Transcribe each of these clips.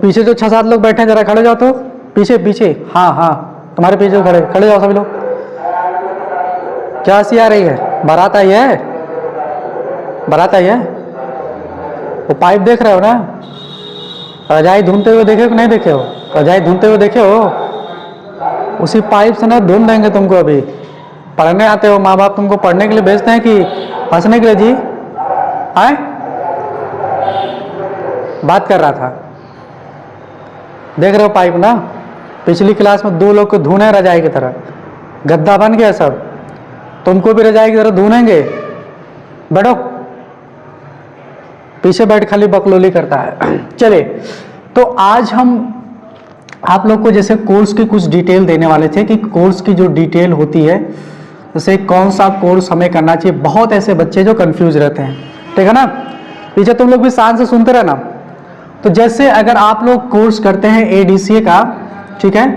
पीछे जो 6-7 लोग बैठे हैं जरा खड़े जाओ तो पीछे पीछे। हाँ हाँ, तुम्हारे पीछे खड़े खड़े जाओ सभी लोग। क्या हंसी आ रही है? बारात आई है, बारात आई है। वो पाइप देख रहे हो ना? रजाई ढूंढते हुए देखे हो कि नहीं देखे हो? रजाई ढूंढते हुए देखे हो? उसी पाइप से ना ढूंढ देंगे तुमको। अभी पढ़ने आते हो, माँ बाप तुमको पढ़ने के लिए भेजते हैं कि हंसने के लिए? जी आए, बात कर रहा था। देख रहे हो पाइप ना? पिछली क्लास में 2 लोग को धुने रजाई की तरह, गद्दा बन गया सब। तुमको भी रजाई की तरह धुनेंगे। बैठो, पीछे बैठ खाली बकलोली करता है। चलिए, तो आज हम आप लोग को जैसे कोर्स की कुछ डिटेल देने वाले थे कि कोर्स की जो डिटेल होती है, जैसे कौन सा कोर्स हमें करना चाहिए। बहुत ऐसे बच्चे जो कंफ्यूज रहते हैं, ठीक है ना? पीछे तुम लोग भी शान से सुनते रहना। तो जैसे अगर आप लोग कोर्स करते हैं एडीसीए का, ठीक है,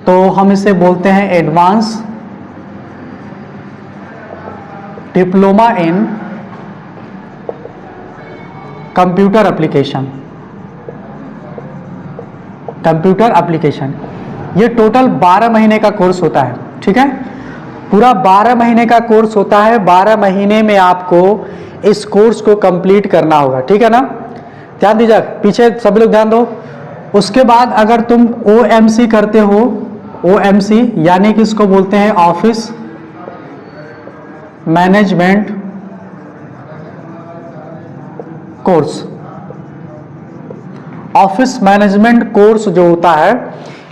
तो हम इसे बोलते हैं advance diploma in computer application. Computer application ये टोटल 12 महीने का कोर्स होता है, ठीक है? पूरा 12 महीने का कोर्स होता है। 12 महीने में आपको इस कोर्स को कंप्लीट करना होगा, ठीक है ना? ध्यान दीजिए, पीछे सभी लोग ध्यान दो। उसके बाद अगर तुम ओएमसी करते हो, ओएमसी यानी कि इसको बोलते हैं office management course. Office management course जो होता है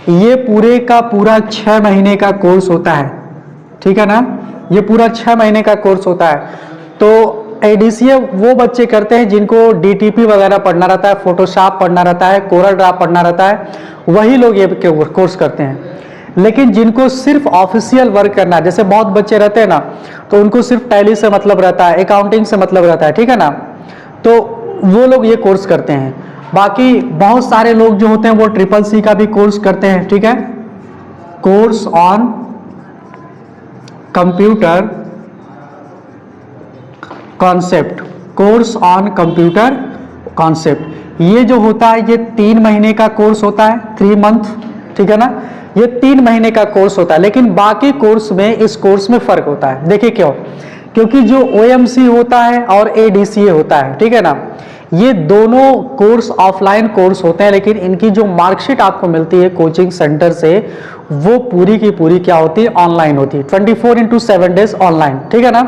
ये पूरे का पूरा 6 महीने का कोर्स होता है, ठीक है ना? ये पूरा 6 महीने का कोर्स होता है। तो एडीसीए वो बच्चे करते हैं जिनको डीटीपी वगैरह पढ़ना रहता है, फोटोशॉप पढ़ना रहता है, कोरल ड्रा पढ़ना रहता है, वही लोग ये कोर्स करते हैं। लेकिन जिनको सिर्फ ऑफिशियल वर्क करना है, जैसे बहुत बच्चे रहते हैं ना, तो उनको सिर्फ टैली से मतलब रहता है, अकाउंटिंग से मतलब रहता है, ठीक है ना? तो वो लोग ये कोर्स करते हैं। बाकी बहुत सारे लोग जो होते हैं वो CCC का भी कोर्स करते हैं, ठीक है? Course on computer concept, course on computer concept. ये जो होता है ये 3 महीने का कोर्स होता है, 3 मंथ, ठीक है ना? ये 3 महीने का कोर्स होता है। लेकिन बाकी कोर्स में, इस कोर्स में फर्क होता है। देखिए क्यों? क्योंकि जो ओएमसी होता है और एडीसीए होता है, ठीक है ना, ये दोनों कोर्स ऑफलाइन कोर्स होते हैं, लेकिन इनकी जो मार्कशीट आपको मिलती है कोचिंग सेंटर से, वो पूरी की पूरी क्या होती है? ऑनलाइन होती है। 24/7 डेज ऑनलाइन, ठीक है ना?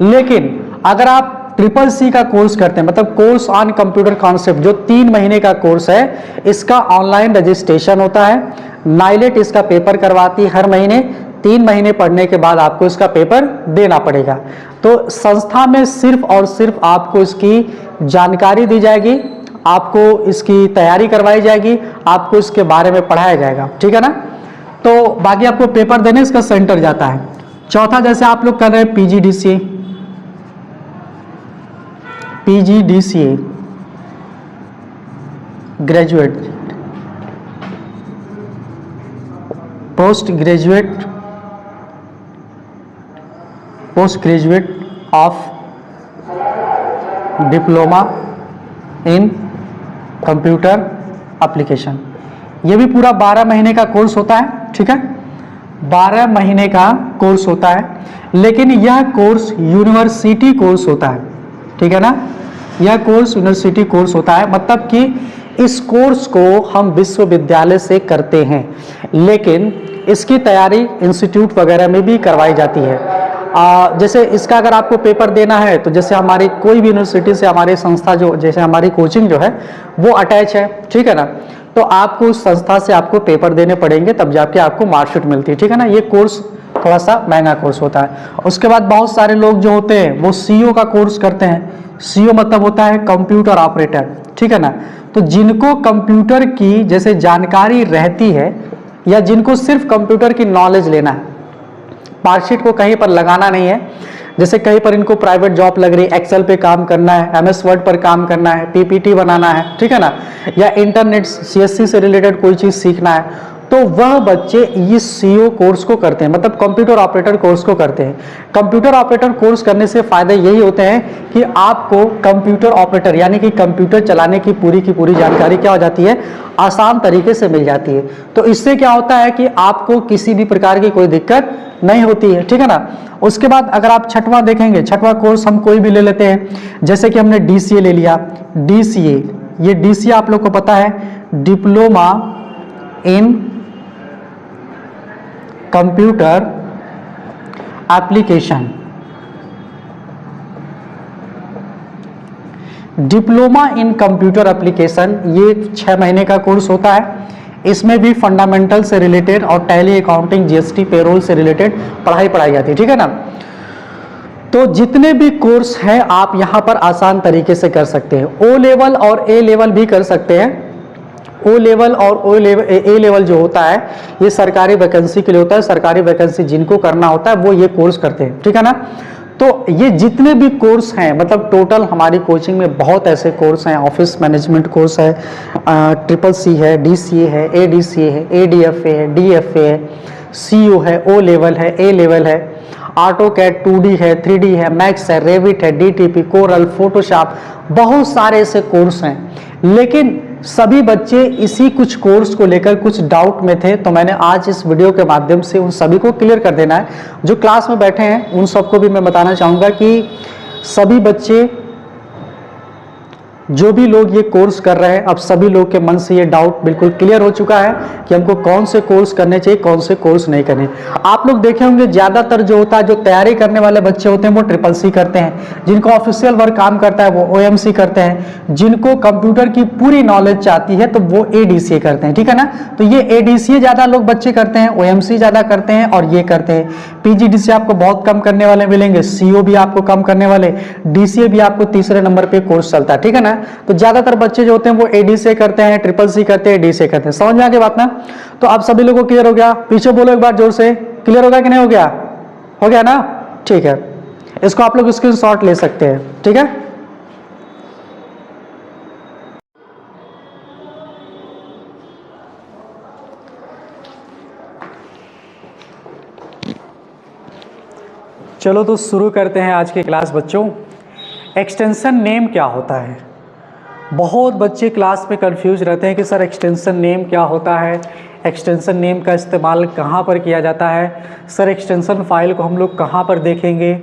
लेकिन अगर आप CCC का कोर्स करते हैं, मतलब कोर्स ऑन कंप्यूटर कॉन्सेप्ट, जो 3 महीने का कोर्स है, इसका ऑनलाइन रजिस्ट्रेशन होता है। नाइलेट इसका पेपर करवाती है हर महीने। 3 महीने पढ़ने के बाद आपको इसका पेपर देना पड़ेगा। तो संस्था में सिर्फ और सिर्फ आपको इसकी जानकारी दी जाएगी, आपको इसकी तैयारी करवाई जाएगी, आपको इसके बारे में पढ़ाया जाएगा, ठीक है ना? तो बाकी आपको पेपर देने इसका सेंटर जाता है। चौथा, जैसे आप लोग कर रहे हैं PGDCA, PGDCA graduate, post graduate of diploma in computer application. ये भी पूरा 12 महीने का कोर्स होता है, ठीक है? 12 महीने का कोर्स होता है, लेकिन यह कोर्स यूनिवर्सिटी कोर्स होता है, ठीक है ना? यह कोर्स यूनिवर्सिटी कोर्स होता है, मतलब कि इस कोर्स को हम विश्वविद्यालय से करते हैं, लेकिन इसकी तैयारी इंस्टीट्यूट वगैरह में भी करवाई जाती है। जैसे इसका अगर आपको पेपर देना है, तो जैसे हमारी कोई भी यूनिवर्सिटी से हमारी संस्था जो, जैसे हमारी कोचिंग जो है वो अटैच है, ठीक है ना, तो आपको उस संस्था से आपको पेपर देने पड़ेंगे, तब जाके आपको मार्कशीट मिलती है, ठीक है ना। ये कोर्स थोड़ा सा महंगा कोर्स होता है। उसके बाद बहुत सारे लोग जो होते हैं वो सीओ का कोर्स करते हैं। सीओ मतलब होता है कंप्यूटर ऑपरेटर, ठीक है ना। तो जिनको कंप्यूटर की जैसे जानकारी रहती है, या जिनको सिर्फ कंप्यूटर की नॉलेज लेना है, मार्कशीट को कहीं पर लगाना नहीं है, जैसे कहीं पर इनको प्राइवेट जॉब लग रही है, एक्सेल पे काम करना है, एमएस वर्ड पर काम करना है, पीपीटी बनाना है, ठीक है ना, या इंटरनेट सीएससी से रिलेटेड कोई चीज़ सीखना है, तो वह बच्चे इस सीओ कोर्स को करते हैं, मतलब कंप्यूटर ऑपरेटर कोर्स को करते हैं। कंप्यूटर ऑपरेटर कोर्स करने से फायदे यही होते हैं कि आपको कंप्यूटर ऑपरेटर यानी कि कंप्यूटर चलाने की पूरी जानकारी क्या हो जाती है, आसान तरीके से मिल जाती है। तो इससे क्या होता है कि आपको किसी भी प्रकार की कोई दिक्कत नहीं होती है, ठीक है ना। उसके बाद अगर आप छठवां देखेंगे, छठवां कोर्स हम कोई भी ले लेते हैं, जैसे कि हमने डीसीए ले लिया। डीसीए, ये डीसीए आप लोग को पता है, diploma in computer application. Diploma in computer application ये 6 महीने का कोर्स होता है। इसमें भी फंडामेंटल से रिलेटेड और टैली, अकाउंटिंग, जीएसटी, पेरोल से रिलेटेड पढ़ाई जाती है, ठीक है ना। तो जितने भी कोर्स हैं आप यहां पर आसान तरीके से कर सकते हैं। ओ लेवल और ए लेवल भी कर सकते हैं। ओ लेवल और ए लेवल जो होता है ये सरकारी वैकेंसी के लिए होता है। सरकारी वैकेंसी जिनको करना होता है वो ये कोर्स करते हैं, ठीक है ना। तो ये जितने भी कोर्स हैं, मतलब टोटल हमारी कोचिंग में बहुत ऐसे कोर्स हैं। ऑफिस मैनेजमेंट कोर्स है, CCC है, DCA है, ADCA है, ADFA है, DFA है, CO है, O लेवल है, A लेवल है, AutoCAD 2D है, 3D है, मैक्स है, रेविट है, DTP, कोरल, फोटोशॉप, बहुत सारे ऐसे कोर्स हैं। लेकिन सभी बच्चे इसी कुछ कोर्स को लेकर कुछ डाउट में थे, तो मैंने आज इस वीडियो के माध्यम से उन सभी को क्लियर कर देना है। जो क्लास में बैठे हैं उन सबको भी मैं बताना चाहूँगा कि सभी बच्चे, जो भी लोग ये कोर्स कर रहे हैं, अब सभी लोग के मन से ये डाउट बिल्कुल क्लियर हो चुका है कि हमको कौन से कोर्स करने चाहिए, कौन से कोर्स नहीं करने। आप लोग देखे होंगे ज़्यादातर जो होता है, जो तैयारी करने वाले बच्चे होते हैं वो CCC करते हैं, जिनको ऑफिशियल वर्क काम करता है वो OMC करते हैं, जिनको कंप्यूटर की पूरी नॉलेज चाहती है तो वो ADCA करते हैं, ठीक है ना। तो ये ADCA ज़्यादा लोग बच्चे करते हैं, OMC ज़्यादा करते हैं और ये करते हैं। PGDCA आपको बहुत कम करने वाले मिलेंगे, CO भी आपको कम करने वाले, DCA भी आपको तीसरे नंबर पे कोर्स चलता है, ठीक है ना। तो ज्यादातर बच्चे जो होते हैं वो ADCA करते हैं, CCC करते हैं, DCA करते हैं। समझ में आ गया बात ना। तो आप सभी लोगों को क्लियर हो गया? पीछे बोलो एक बार जोर से, क्लियर हो गया कि नहीं हो गया? हो गया ना, ठीक है। इसको आप लोग स्क्रीनशॉट ले सकते हैं, ठीक है। चलो तो शुरू करते हैं आज की क्लास बच्चों। एक्सटेंशन नेम क्या होता है? बहुत बच्चे क्लास में कंफ्यूज रहते हैं कि सर एक्सटेंशन नेम क्या होता है, एक्सटेंशन नेम का इस्तेमाल कहाँ पर किया जाता है, सर एक्सटेंशन फाइल को हम लोग कहाँ पर देखेंगे,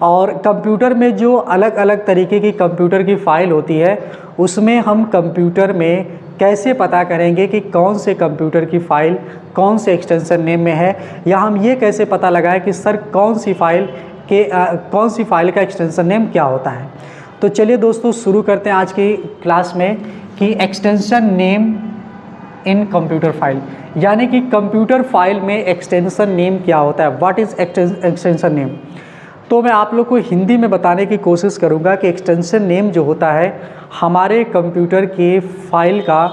और कंप्यूटर में जो अलग अलग तरीके की कंप्यूटर की फ़ाइल होती है उसमें हम कंप्यूटर में कैसे पता करेंगे कि कौन से कंप्यूटर की फ़ाइल कौन से एक्सटेंशन नेम में है, या हम ये कैसे पता लगाएं कि सर कौन सी फ़ाइल का एक्सटेंशन नेम क्या होता है। तो चलिए दोस्तों शुरू करते हैं आज की क्लास में कि extension name in computer file, यानी कि कंप्यूटर फाइल में एक्सटेंशन नेम क्या होता है, व्हाट इज़ एक्सटेंशन नेम। तो मैं आप लोग को हिंदी में बताने की कोशिश करूंगा कि एक्सटेंशन नेम जो होता है हमारे कंप्यूटर के फाइल का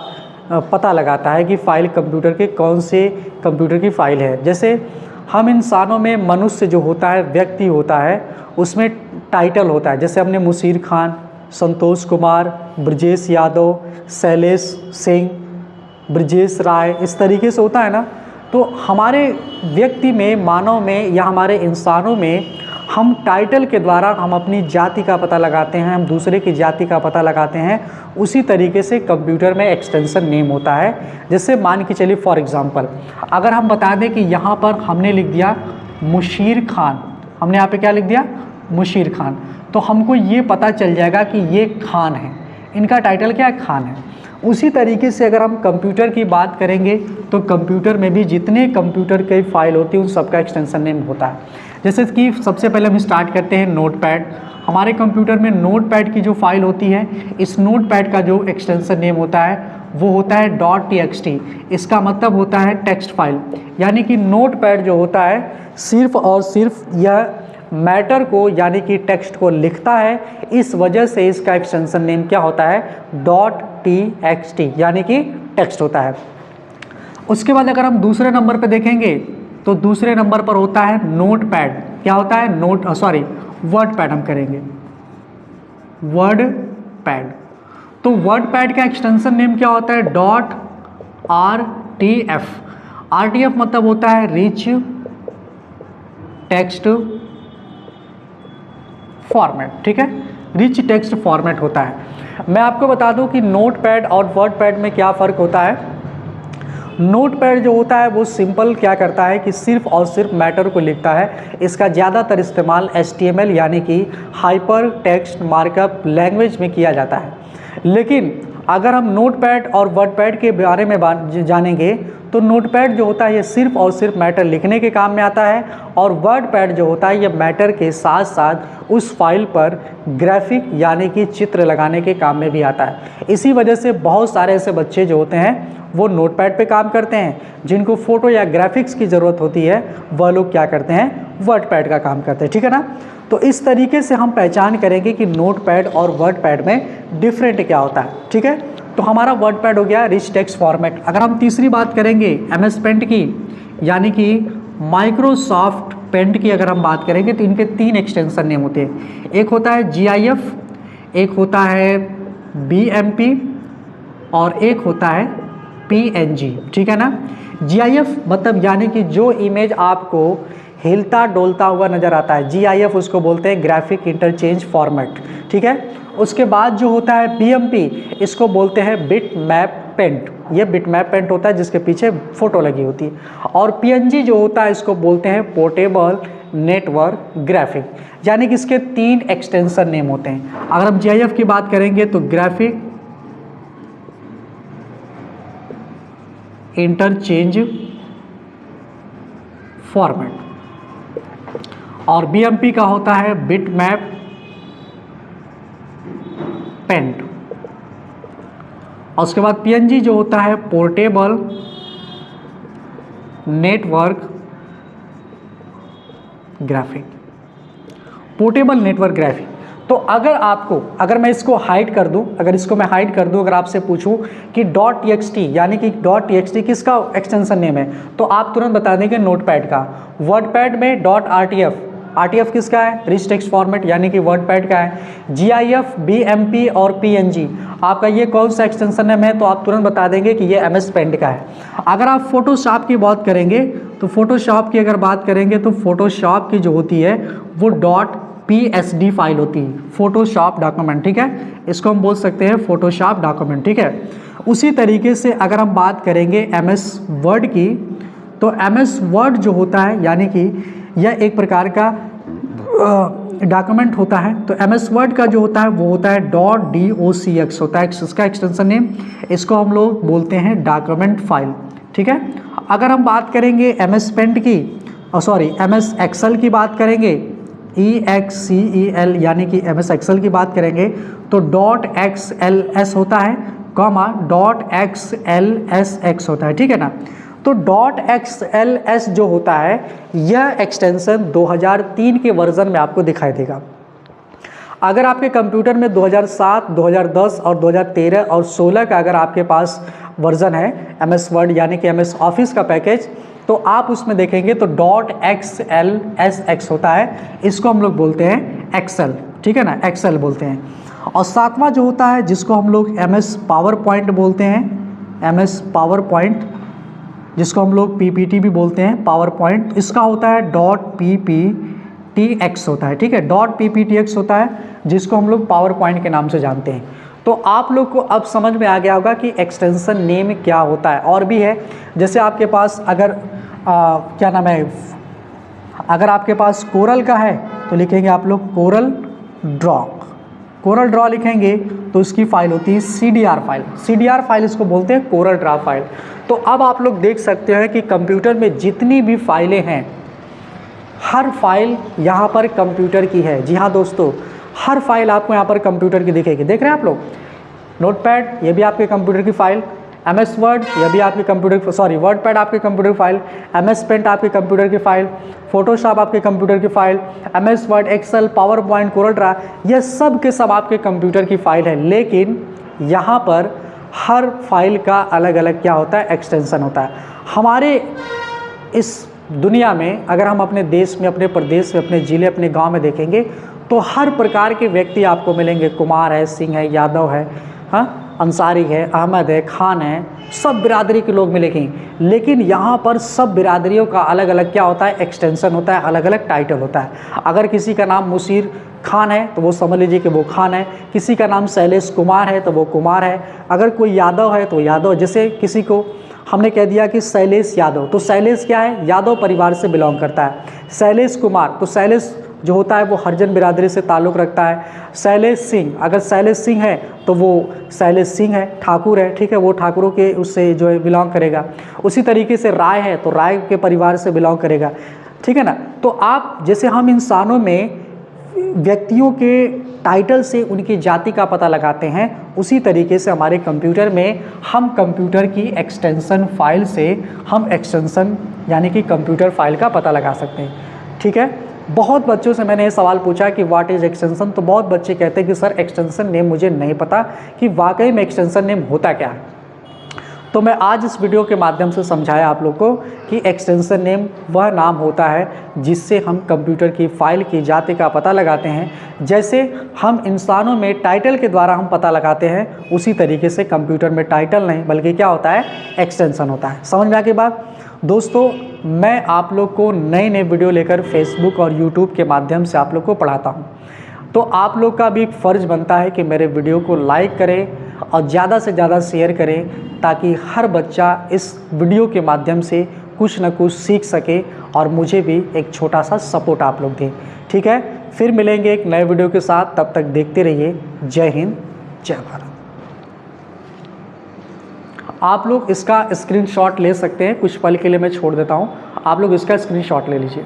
पता लगाता है कि फ़ाइल कंप्यूटर के कौन से कंप्यूटर की फ़ाइल है। जैसे हम इंसानों में मनुष्य जो होता है, व्यक्ति होता है, उसमें टाइटल होता है। जैसे हमने मुशीर खान, संतोष कुमार, ब्रजेश यादव, शैलेश सिंह, ब्रजेश राय, इस तरीके से होता है ना। तो हमारे व्यक्ति में, मानव में या हमारे इंसानों में हम टाइटल के द्वारा हम अपनी जाति का पता लगाते हैं, हम दूसरे की जाति का पता लगाते हैं। उसी तरीके से कंप्यूटर में एक्सटेंशन नेम होता है। जैसे मान के चलिए फॉर एग्जांपल अगर हम बता दें कि यहाँ पर हमने लिख दिया मुशीर खान, हमने यहाँ पे क्या लिख दिया, मुशीर खान, तो हमको ये पता चल जाएगा कि ये खान है, इनका टाइटल क्या है, खान है। उसी तरीके से अगर हम कंप्यूटर की बात करेंगे तो कंप्यूटर में भी जितने कंप्यूटर की फाइल होती है उन सबका एक्सटेंशन नेम होता है। जैसे कि सबसे पहले हम स्टार्ट करते हैं नोटपैड। हमारे कंप्यूटर में नोटपैड की जो फाइल होती है, इस नोटपैड का जो एक्सटेंशन नेम होता है वो होता है .txt। इसका मतलब होता है टेक्स्ट फाइल, यानी कि नोटपैड जो होता है सिर्फ और सिर्फ यह मैटर को यानी कि टेक्स्ट को लिखता है, इस वजह से इसका एक्सटेंशन नेम क्या होता है, .txt यानी कि टेक्स्ट होता है। उसके बाद अगर हम दूसरे नंबर पे देखेंगे तो दूसरे नंबर पर होता है नोटपैड। क्या होता है, वर्डपैड हम करेंगे, वर्डपैड। तो वर्डपैड का एक्सटेंशन नेम क्या होता है, .rtf। RTF मतलब होता है रिच टेक्स्ट फॉर्मेट, ठीक है, रिच टेक्स्ट फॉर्मेट होता है। मैं आपको बता दूं कि नोटपैड और वर्डपैड में क्या फ़र्क होता है। नोटपैड जो होता है वो सिंपल क्या करता है कि सिर्फ और सिर्फ मैटर को लिखता है। इसका ज़्यादातर इस्तेमाल HTML यानी कि हाइपर टेक्स्ट मार्कअप लैंग्वेज में किया जाता है। लेकिन अगर हम नोटपैड और वर्डपैड के बारे में जानेंगे तो नोटपैड जो होता है ये सिर्फ और सिर्फ मैटर लिखने के काम में आता है, और वर्डपैड जो होता है ये मैटर के साथ साथ उस फाइल पर ग्राफिक यानी कि चित्र लगाने के काम में भी आता है। इसी वजह से बहुत सारे ऐसे बच्चे जो होते हैं वो नोटपैड पे काम करते हैं, जिनको फ़ोटो या ग्राफिक्स की ज़रूरत होती है वह लोग क्या करते हैं, वर्डपैड का काम करते हैं, ठीक है ना। तो इस तरीके से हम पहचान करेंगे कि नोटपैड और वर्डपैड में डिफरेंट क्या होता है, ठीक है। तो हमारा वर्डपैड हो गया रिच टेक्स्ट फॉर्मेट। अगर हम तीसरी बात करेंगे MS पेंट की यानी कि माइक्रोसॉफ्ट पेंट की अगर हम बात करेंगे तो इनके 3 एक्सटेंशन नेम होते हैं। एक होता है GIF, एक होता है BMP और एक होता है PNG, ठीक है ना। GIF मतलब यानी कि जो इमेज आपको हिलता डोलता हुआ नज़र आता है, GIF उसको बोलते हैं ग्राफिक इंटरचेंज फॉर्मेट, ठीक है। उसके बाद जो होता है BMP, इसको बोलते हैं बिट मैप पेंट। ये बिट मैप पेंट होता है जिसके पीछे फ़ोटो लगी होती है। और PNG जो होता है इसको बोलते हैं पोर्टेबल नेटवर्क ग्राफिक, यानी कि इसके 3 एक्सटेंशन नेम होते हैं। अगर हम GIF की बात करेंगे तो ग्राफिक इंटरचेंज फॉर्मेट, और BMP का होता है बिट मैप पेंट, और उसके बाद PNG जो होता है portable network graphic, portable network graphic. तो अगर मैं इसको हाइड कर दूं, अगर आपसे पूछूं कि .txt यानी कि .txt किसका एक्सटेंशन नेम है, तो आप तुरंत बता देंगे नोटपैड का। वर्डपैड में .rtf किसका है, रिच टेक्स्ट फॉर्मेट यानी कि वर्डपैड का है। GIF BMP और PNG आपका ये कौन सा एक्सटेंशन नेम है, तो आप तुरंत बता देंगे कि ये MS पेंट का है। अगर आप फोटोशॉप की बात करेंगे तो फोटोशॉप की अगर बात करेंगे तो फोटोशॉप की जो होती है वो .psd फाइल होती है, फोटोशॉप डॉक्यूमेंट, ठीक है। इसको हम बोल सकते हैं फोटोशॉप डॉक्यूमेंट, ठीक है। उसी तरीके से अगर हम बात करेंगे MS वर्ड की, तो MS वर्ड जो होता है यानी कि यह एक प्रकार का डॉक्यूमेंट होता है। तो MS वर्ड का जो होता है वो होता है .docx होता है इसका एक्सटेंशन नेम। इसको हम लोग बोलते हैं डॉक्यूमेंट फाइल, ठीक है। अगर हम बात करेंगे MS पेंट की, MS एक्सेल की बात करेंगे, EXCEL यानी कि MS एक्सेल की बात करेंगे तो .xls होता है, .xlsx होता है, ठीक है ना। तो .xls जो होता है यह एक्सटेंशन 2003 के वर्जन में आपको दिखाई देगा। अगर आपके कंप्यूटर में 2007, 2010 और 2013 और 16 का अगर आपके पास वर्जन है MS वर्ड यानी कि MS ऑफिस का पैकेज, तो आप उसमें देखेंगे तो .xlsx होता है, इसको हम लोग बोलते हैं एक्सेल, ठीक है ना, एक्सेल बोलते हैं। और 7वां जो होता है जिसको हम लोग MS पावर पॉइंट बोलते हैं, MS पावर पॉइंट जिसको हम लोग PPT भी बोलते हैं, पावर पॉइंट, इसका होता है .pptx होता है, ठीक है, .pptx होता है जिसको हम लोग पावर पॉइंट के नाम से जानते हैं। तो आप लोग को अब समझ में आ गया होगा कि एक्सटेंशन नेम क्या होता है। और भी है, जैसे आपके पास अगर क्या नाम है, अगर आपके पास कोरल का है तो लिखेंगे आप लोग कोरल ड्रॉ लिखेंगे तो उसकी फाइल होती है CDR फाइल इसको बोलते हैं कोरल ड्रॉ फाइल। तो अब आप लोग देख सकते हैं कि कंप्यूटर में जितनी भी फाइलें हैं, हर फाइल यहाँ पर कंप्यूटर की है। जी हाँ दोस्तों, हर फाइल आपको यहाँ पर कंप्यूटर की दिखेगी। देख रहे हैं आप लोग, नोटपैड ये भी आपके कंप्यूटर की फाइल, MS वर्ड ये भी आपके कंप्यूटर वर्डपैड आपके कंप्यूटर की फाइल, MS पेंट आपके कंप्यूटर की फाइल, फोटोशॉप आपके कंप्यूटर की file, MS Word, Excel, PowerPoint, Corel Draw, ये सब के सब आपके कंप्यूटर की फाइल है। लेकिन यहाँ पर हर फाइल का अलग अलग क्या होता है, एक्सटेंशन होता है। हमारे इस दुनिया में अगर हम अपने देश में, अपने प्रदेश में, अपने ज़िले, अपने गांव में देखेंगे तो हर प्रकार के व्यक्ति आपको मिलेंगे। कुमार है, सिंह है, यादव है, हाँ, अंसारी है, अहमद है, खान है, सब बिरादरी के लोग मिलेंगे। लेकिन यहाँ पर सब बिरादरियों का अलग अलग क्या होता है, एक्सटेंशन होता है, अलग अलग टाइटल होता है। अगर किसी का नाम मुशीर खान है तो वो समझ लीजिए कि वो खान है, किसी का नाम शैलेश कुमार है तो वो कुमार है, अगर कोई यादव है तो यादव। जैसे किसी को हमने कह दिया कि शैलेश यादव, तो शैलेश क्या है, यादव परिवार से बिलोंग करता है। शैलेश कुमार, तो शैलेश जो होता है वो हरिजन बिरादरी से ताल्लुक़ रखता है। शैलेश सिंह, अगर शैलेश सिंह है तो वो शैलेश सिंह है, ठाकुर है, ठीक है, वो ठाकुरों के उससे जो है बिलोंग करेगा। उसी तरीके से राय है तो राय के परिवार से बिलोंग करेगा, ठीक है ना। तो आप जैसे हम इंसानों में व्यक्तियों के टाइटल से उनकी जाति का पता लगाते हैं, उसी तरीके से हमारे कंप्यूटर में हम कंप्यूटर की एक्सटेंशन फाइल से हम एक्सटेंशन यानी कि कंप्यूटर फाइल का पता लगा सकते हैं, ठीक है। बहुत बच्चों से मैंने ये सवाल पूछा कि व्हाट इज़ एक्सटेंशन, तो बहुत बच्चे कहते हैं कि सर एक्सटेंशन नेम मुझे नहीं पता कि वाकई में एक्सटेंशन नेम होता क्या है। तो मैं आज इस वीडियो के माध्यम से समझाया आप लोग को कि एक्सटेंशन नेम वह नाम होता है जिससे हम कंप्यूटर की फाइल की जाति का पता लगाते हैं। जैसे हम इंसानों में टाइटल के द्वारा हम पता लगाते हैं, उसी तरीके से कंप्यूटर में टाइटल नहीं बल्कि क्या होता है, एक्सटेंशन होता है। समझ में आ गई बात। दोस्तों, मैं आप लोग को नए नए वीडियो लेकर फेसबुक और यूट्यूब के माध्यम से आप लोग को पढ़ाता हूँ, तो आप लोग का भी एक फ़र्ज़ बनता है कि मेरे वीडियो को लाइक करें और ज़्यादा से ज़्यादा शेयर करें, ताकि हर बच्चा इस वीडियो के माध्यम से कुछ न कुछ सीख सके और मुझे भी एक छोटा सा सपोर्ट आप लोग दें, ठीक है। फिर मिलेंगे एक नए वीडियो के साथ, तब तक देखते रहिए। जय हिंद, जय भारत। आप लोग इसका स्क्रीनशॉट ले सकते हैं, कुछ पल के लिए मैं छोड़ देता हूँ, आप लोग इसका स्क्रीनशॉट ले लीजिए।